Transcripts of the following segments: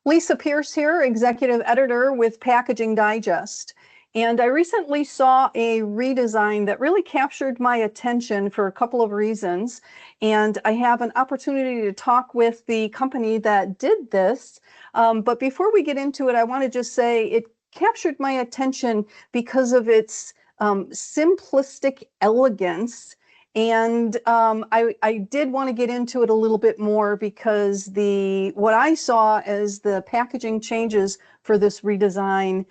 Lisa Pierce here, executive editor with Packaging Digest. And I recently saw a redesign that really captured my attention for a couple of reasons. And I have an opportunity to talk with the company that did this. But before we get into it, I want to just say it captured my attention because of its simplistic elegance. And I did want to get into it a little bit more because what I saw as the packaging changes for this redesign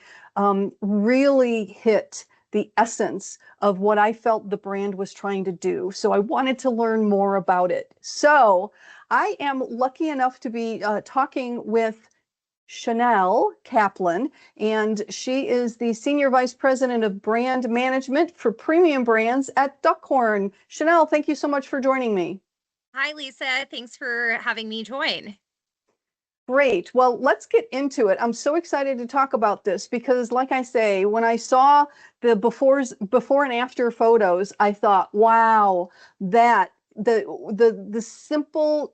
really hit the essence of what I felt the brand was trying to do. So I wanted to learn more about it. So I am lucky enough to be talking with Chanel Kaplan, and she is the Senior Vice President of Brand Management for Premium Brands at Duckhorn. Chanel, thank you so much for joining me. Hi, Lisa. Thanks for having me join. Great. Well, let's get into it. I'm so excited to talk about this because, like I say, when I saw the before and after photos, I thought, wow, that the simple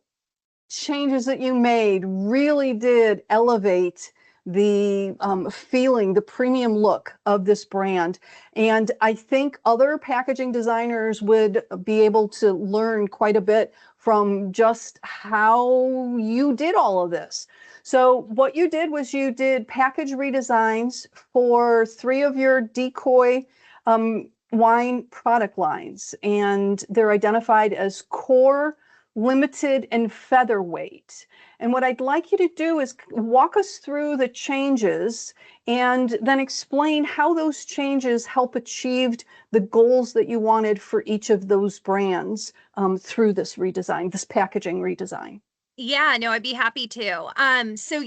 changes that you made really did elevate the feeling, the premium look of this brand. And I think other packaging designers would be able to learn quite a bit from just how you did all of this. So what you did was you did package redesigns for 3 of your Decoy wine product lines, and they're identified as core, limited, and featherweight. And what I'd like you to do is walk us through the changes and then explain how those changes help achieve the goals that you wanted for each of those brands through this redesign, this packaging redesign. Yeah, no, I'd be happy to. So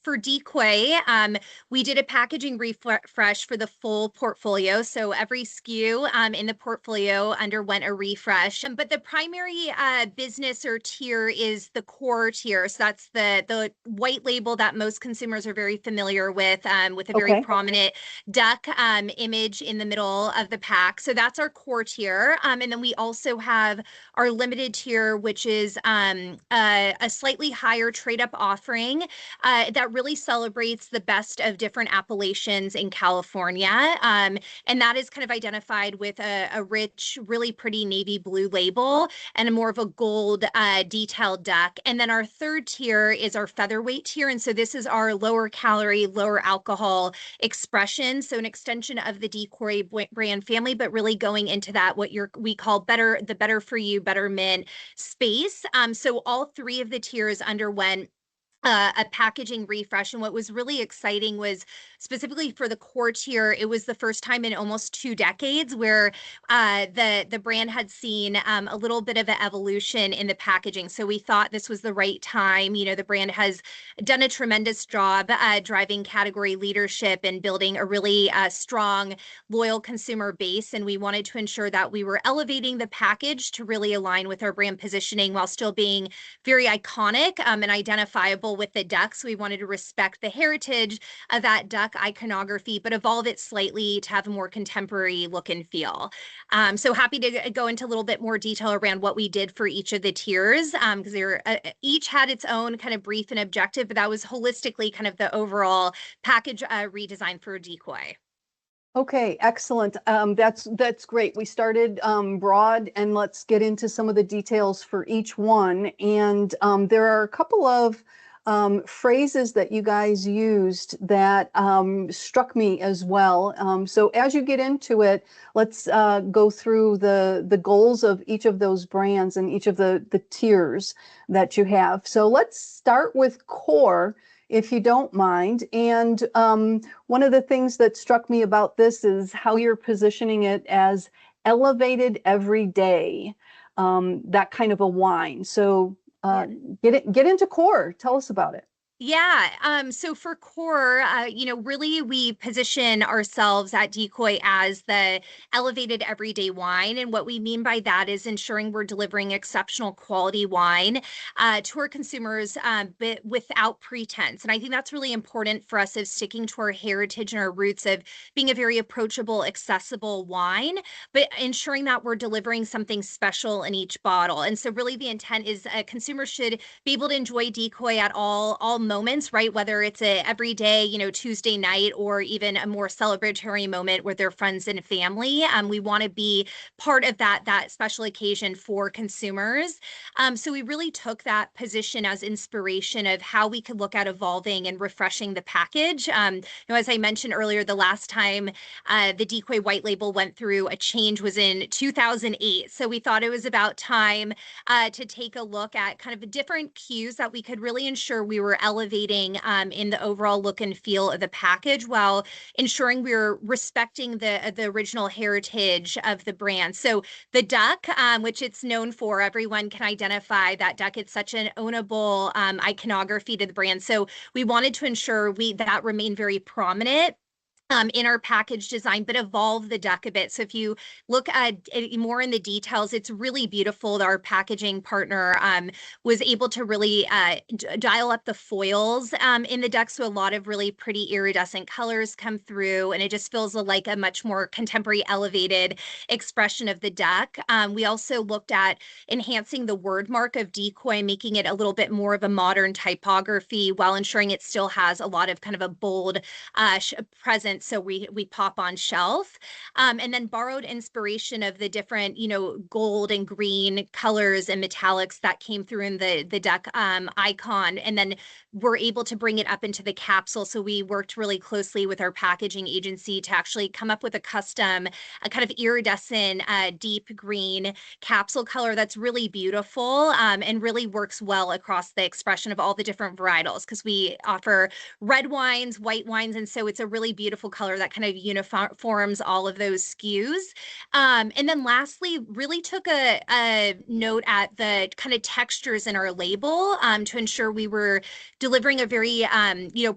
for Decoy, we did a packaging refresh for the full portfolio. So every SKU in the portfolio underwent a refresh. But the primary business or tier is the core tier. So that's the white label that most consumers are very familiar with a very Okay. prominent duck image in the middle of the pack. So that's our core tier. And then we also have our limited tier, which is a slightly higher trade up offering that really celebrates the best of different appellations in California. And that is kind of identified with a rich, really pretty navy blue label and a more of a gold detailed duck. And then our third tier is our featherweight tier. And so this is our lower calorie, lower alcohol expression. So an extension of the Decoy brand family, but really going into that, we call the better for you, betterment space. So all 3 of the tiers underwent a packaging refresh. And what was really exciting was specifically for the core tier, it was the first time in almost 2 decades where the brand had seen a little bit of an evolution in the packaging. So we thought this was the right time. You know, the brand has done a tremendous job driving category leadership and building a really strong, loyal consumer base. And we wanted to ensure that we were elevating the package to really align with our brand positioning while still being very iconic and identifiable with the ducks. We wanted to respect the heritage of that duck iconography, but evolve it slightly to have a more contemporary look and feel. So happy to go into a little bit more detail around what we did for each of the tiers, because they're each had its own kind of brief and objective, but that was holistically kind of the overall package redesign for Decoy. Okay, excellent. That's great. We started broad, and let's get into some of the details for each one. And there are a couple of phrases that you guys used that struck me as well. So as you get into it, let's go through the goals of each of those brands and each of the tiers that you have. So let's start with core, if you don't mind. And one of the things that struck me about this is how you're positioning it as elevated every day, that kind of a wine. So get into core. Tell us about it. Yeah. So for core, really we position ourselves at Decoy as the elevated everyday wine. And what we mean by that is ensuring we're delivering exceptional quality wine to our consumers, but without pretense. And I think that's really important for us of sticking to our heritage and our roots of being a very approachable, accessible wine, but ensuring that we're delivering something special in each bottle. And so really the intent is consumers should be able to enjoy Decoy at all moments, right? Whether it's a everyday, Tuesday night, or even a more celebratory moment with their friends and family. We want to be part of that special occasion for consumers. So we really took that position as inspiration of how we could look at evolving and refreshing the package. As I mentioned earlier, the last time the Decoy white label went through a change was in 2008. So we thought it was about time to take a look at kind of different cues that we could really ensure we were elevating in the overall look and feel of the package while ensuring we were respecting the original heritage of the brand. So the duck, which it's known for, everyone can identify that duck. It's such an ownable iconography to the brand. So we wanted to ensure that remained very prominent in our package design, but evolve the duck a bit. So if you look at it more in the details, it's really beautiful. Our packaging partner was able to really dial up the foils in the duck. So a lot of really pretty iridescent colors come through, and it just feels like a much more contemporary, elevated expression of the duck. We also looked at enhancing the word mark of Decoy, making it a little bit more of a modern typography while ensuring it still has a lot of kind of a bold presence, so we pop on shelf, and then borrowed inspiration of the different gold and green colors and metallics that came through in the duck icon, and then we're able to bring it up into the capsule. So we worked really closely with our packaging agency to actually come up with a custom, a kind of iridescent deep green capsule color that's really beautiful, and really works well across the expression of all the different varietals, because we offer red wines, white wines, and so it's a really beautiful color that kind of uniforms all of those SKUs. And then lastly, really took a note at the kind of textures in our label to ensure we were delivering a very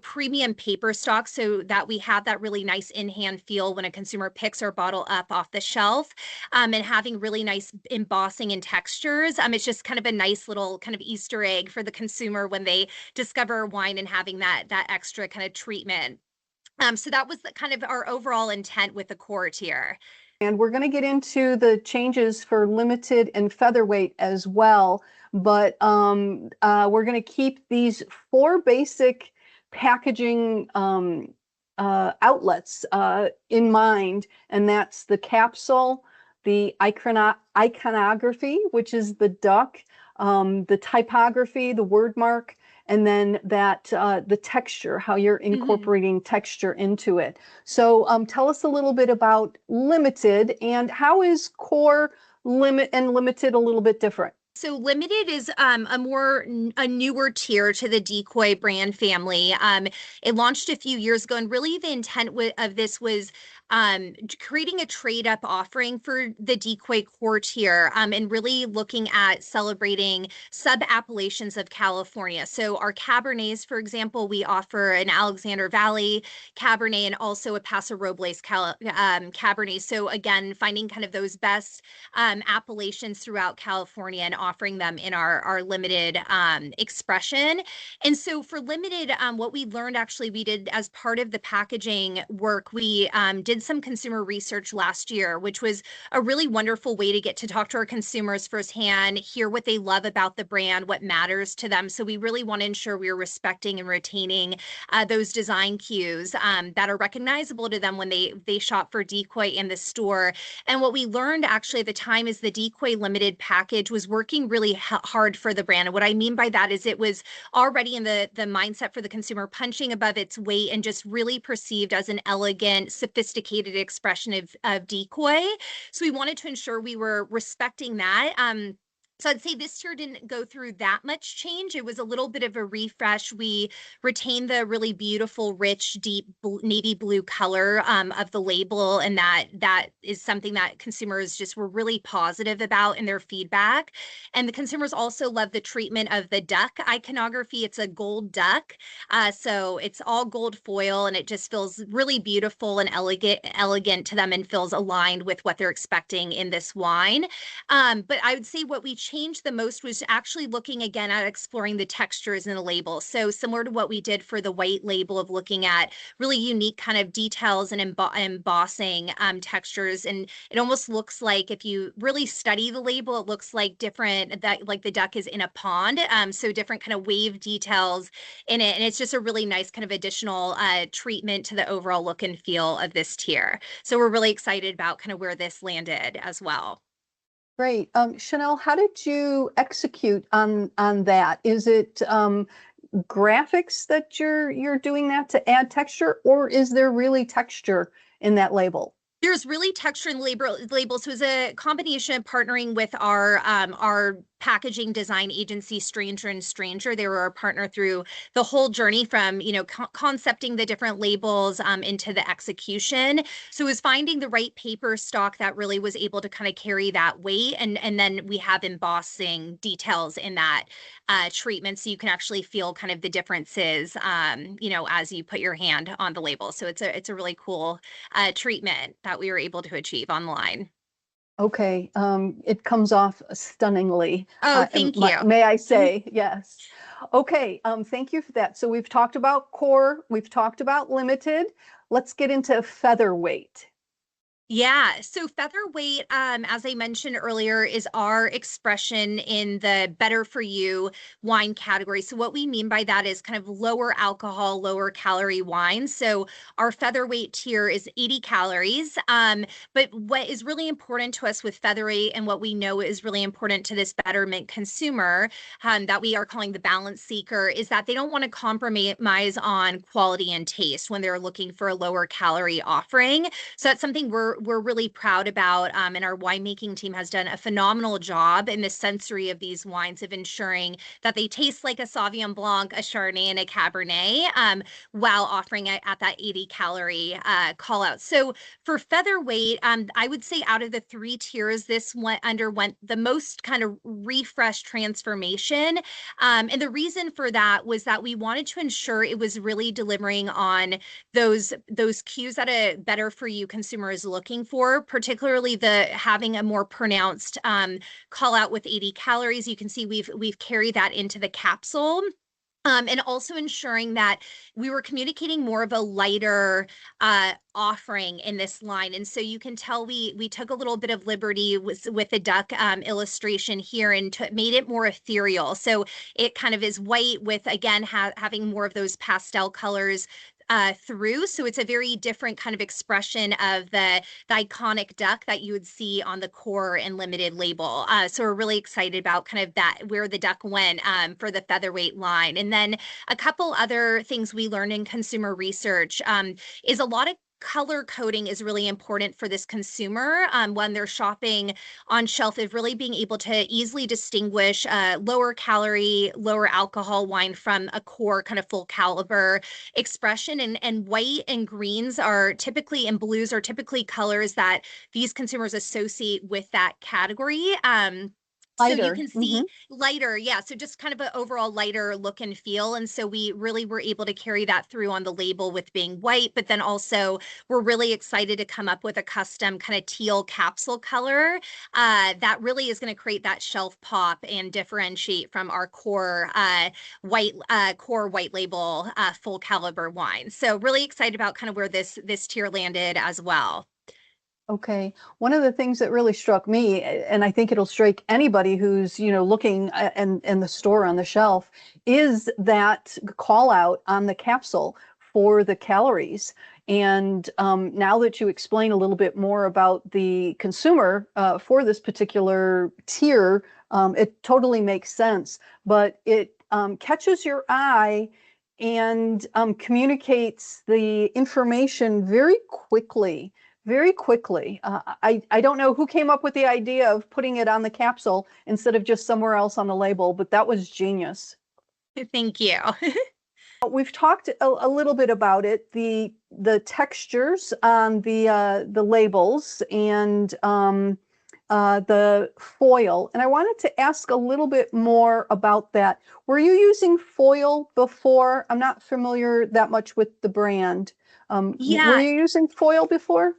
premium paper stock, so that we have that really nice in-hand feel when a consumer picks our bottle up off the shelf, and having really nice embossing and textures. It's just kind of a nice little kind of Easter egg for the consumer when they discover wine, and having that extra kind of treatment. So that was kind of our overall intent with the core tier. And we're going to get into the changes for limited and featherweight as well. But we're going to keep these four basic packaging outlets in mind. And that's the capsule, the iconography, which is the duck, the typography, the word mark, and then that the texture, how you're incorporating texture into it. So tell us a little bit about limited, and how is core and limited a little bit different? So limited is a newer tier to the Decoy brand family. It launched a few years ago, and really the intent of this was creating a trade up offering for the Decoy core tier, and really looking at celebrating sub appellations of California. So our Cabernets, for example, we offer an Alexander Valley Cabernet and also a Paso Robles Cabernet. So again, finding kind of those best appellations throughout California and offering them in our limited expression. And so for limited, what we learned, actually, we did as part of the packaging work, we did some consumer research last year, which was a really wonderful way to get to talk to our consumers firsthand, hear what they love about the brand, what matters to them. So we really want to ensure we are respecting and retaining those design cues that are recognizable to them when they shop for Decoy in the store. And what we learned actually at the time is the Decoy limited package was working really hard for the brand. And what I mean by that is it was already in the mindset for the consumer, punching above its weight and just really perceived as an elegant, sophisticated expression of Decoy. So we wanted to ensure we were respecting that. So I'd say this year didn't go through that much change. It was a little bit of a refresh. We retained the really beautiful, rich, deep navy blue color of the label, and that is something that consumers just were really positive about in their feedback. And the consumers also love the treatment of the duck iconography. It's a gold duck, so it's all gold foil, and it just feels really beautiful and elegant to them, and feels aligned with what they're expecting in this wine. But I would say what we changed the most was actually looking again at exploring the textures in the label. So similar to what we did for the white label of looking at really unique kind of details and embossing textures. And it almost looks like, if you really study the label, it looks like different, that like the duck is in a pond. So different kind of wave details in it. And it's just a really nice kind of additional treatment to the overall look and feel of this tier. So we're really excited about kind of where this landed as well. Great. Chanel, how did you execute on that? Is it graphics that you're doing that to add texture, or is there really texture in that label? There's really texture in labels. So it's a combination of partnering with our packaging design agency, Stranger and Stranger. They were our partner through the whole journey from, concepting the different labels into the execution. So it was finding the right paper stock that really was able to kind of carry that weight. And then we have embossing details in that treatment, so you can actually feel kind of the differences, as you put your hand on the label. So it's a really cool treatment that we were able to achieve online. Okay, it comes off stunningly. Oh, thank you. May I say, yes. Okay, thank you for that. So we've talked about core, we've talked about limited. Let's get into featherweight. Yeah, so featherweight, as I mentioned earlier, is our expression in the better for you wine category. So what we mean by that is kind of lower alcohol, lower calorie wine. So our featherweight tier is 80 calories. But what is really important to us with featherweight, and what we know is really important to this betterment consumer, that we are calling the balance seeker, is that they don't want to compromise on quality and taste when they're looking for a lower calorie offering. So that's something we're really proud about, and our winemaking team has done a phenomenal job in the sensory of these wines, of ensuring that they taste like a Sauvignon Blanc, a Chardonnay, and a Cabernet, while offering it at that 80 calorie call out. So for featherweight, I would say out of the three tiers, this one underwent the most kind of refresh transformation. And the reason for that was that we wanted to ensure it was really delivering on those cues that a better for you consumer is looking for, particularly the having a more pronounced call out with 80 calories. You can see we've carried that into the capsule. And also ensuring that we were communicating more of a lighter offering in this line. And so you can tell we took a little bit of liberty with the duck illustration here, and made it more ethereal. So it kind of is white with, again, having more of those pastel colors through. So it's a very different kind of expression of the iconic duck that you would see on the core and limited label. So we're really excited about kind of that, where the duck went for the featherweight line. And then a couple other things we learned in consumer research is a lot of color coding is really important for this consumer when they're shopping on shelf, of really being able to easily distinguish lower calorie, lower alcohol wine from a core kind of full caliber expression. And white and greens are typically, and blues are typically colors that these consumers associate with that category. So you can see lighter, yeah. So just kind of an overall lighter look and feel. And so we really were able to carry that through on the label with being white, but then also we're really excited to come up with a custom kind of teal capsule color that really is going to create that shelf pop and differentiate from our core white label full caliber wine. So really excited about kind of where this tier landed as well. Okay. One of the things that really struck me, and I think it'll strike anybody who's, looking in the store on the shelf, is that call out on the capsule for the calories. And now that you explain a little bit more about the consumer for this particular tier, it totally makes sense. But it catches your eye and communicates the information very quickly very quickly. I don't know who came up with the idea of putting it on the capsule instead of just somewhere else on the label, but that was genius. Thank you. We've talked a little bit about it, the textures on the labels and the foil. And I wanted to ask a little bit more about that. Were you using foil before? I'm not familiar that much with the brand. Were Yeah, you using foil before?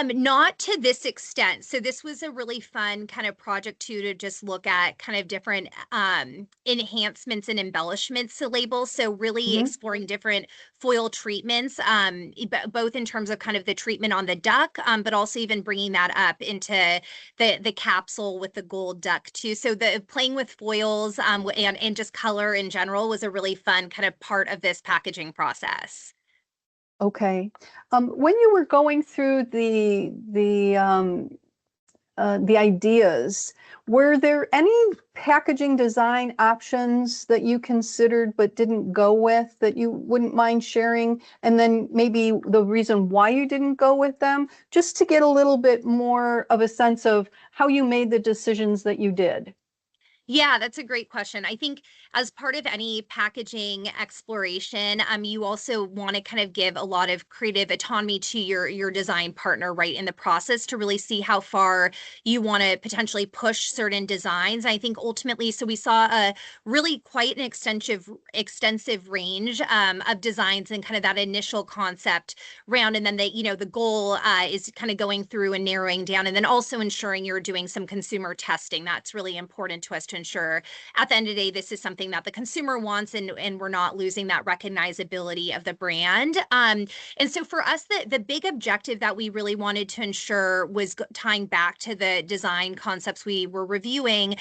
not to this extent. So this was a really fun kind of project too, to just look at kind of different enhancements and embellishments to labels. So really Mhm. exploring different foil treatments, both in terms of kind of the treatment on the duck, but also even bringing that up into the capsule with the gold duck too. So the playing with foils and just color in general was a really fun kind of part of this packaging process. Okay. When you were going through the ideas, were there any packaging design options that you considered but didn't go with that you wouldn't mind sharing? And then maybe the reason why you didn't go with them, just to get a little bit more of a sense of how you made the decisions that you did. Yeah, that's a great question. I think as part of any packaging exploration, you also want to kind of give a lot of creative autonomy to your design partner right in the process to really see how far you want to potentially push certain designs. I think ultimately, so we saw a really quite an extensive range of designs and kind of that initial concept round, and then the goal is kind of going through and narrowing down, and then also ensuring you're doing some consumer testing. That's really important to us to ensure at the end of the day this is something that the consumer wants, and we're not losing that recognizability of the brand. And so for us, the big objective that we really wanted to ensure was tying back to the design concepts we were reviewing,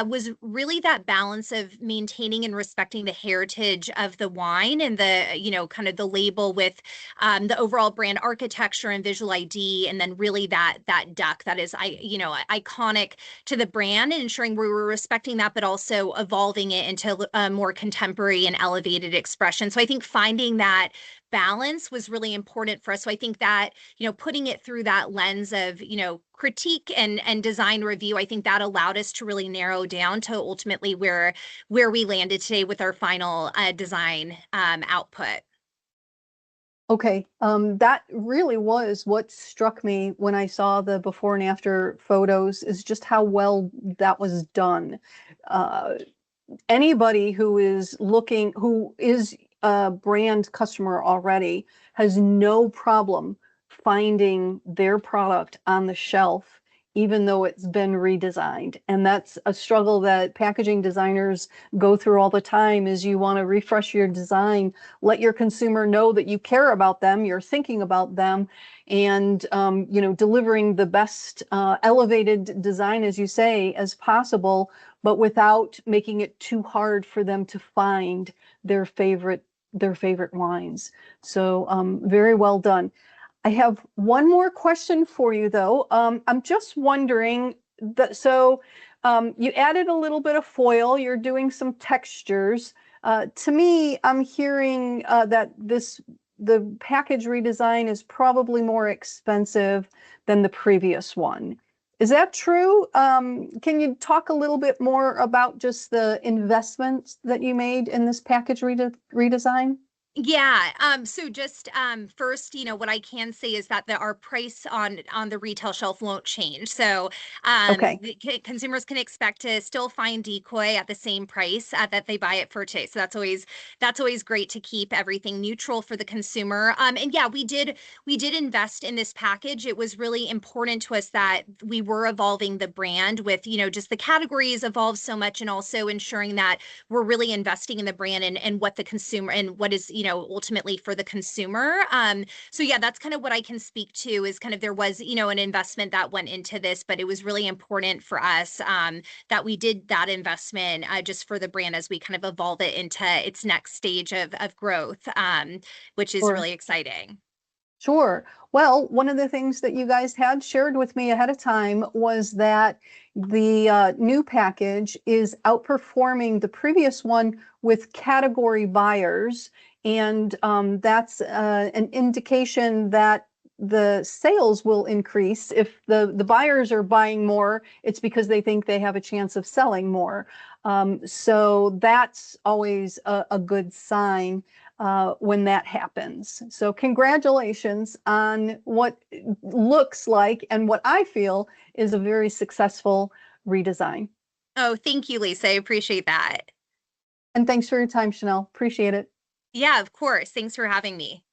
was really that balance of maintaining and respecting the heritage of the wine and the kind of the label with the overall brand architecture and visual ID, and then really that duck that is iconic to the brand, and ensuring we were respecting that, but also evolving it into a more contemporary and elevated expression. So I think finding that balance was really important for us. So I think that putting it through that lens of critique and design review, I think that allowed us to really narrow down to ultimately where we landed today with our final design output. Okay, that really was what struck me when I saw the before and after photos, is just how well that was done. Uh, Anybody who is a brand customer already has no problem finding their product on the shelf, even though it's been redesigned. And that's a struggle that packaging designers go through all the time. Is you want to refresh your design, let your consumer know that you care about them, you're thinking about them, and delivering the best elevated design, as you say, as possible, but without making it too hard for them to find their favorite wines. So very well done. I have one more question for you, though. I'm just wondering that, so you added a little bit of foil, you're doing some textures. To me, I'm hearing that the package redesign is probably more expensive than the previous one. Is that true? Can you talk a little bit more about just the investments that you made in this package redesign? Yeah. So just first, what I can say is that our price on the retail shelf won't change. So Okay. consumers can expect to still find Decoy at the same price that they buy it for today. So that's always great to keep everything neutral for the consumer. And yeah, we did invest in this package. It was really important to us that we were evolving the brand with just the categories evolved so much, and also ensuring that we're really investing in the brand and what the consumer and what is ultimately for the consumer. So yeah, that's kind of what I can speak to, is kind of there was an investment that went into this, but it was really important for us that we did that investment just for the brand as we kind of evolve it into its next stage of growth, which is Sure. really exciting. Sure. Well, one of the things that you guys had shared with me ahead of time was that the new package is outperforming the previous one with category buyers. And that's an indication that the sales will increase. If the buyers are buying more, it's because they think they have a chance of selling more. So that's always a good sign when that happens. So congratulations on what looks like and what I feel is a very successful redesign. Oh, thank you, Lisa. I appreciate that. And thanks for your time, Chanel. Appreciate it. Yeah, of course. Thanks for having me.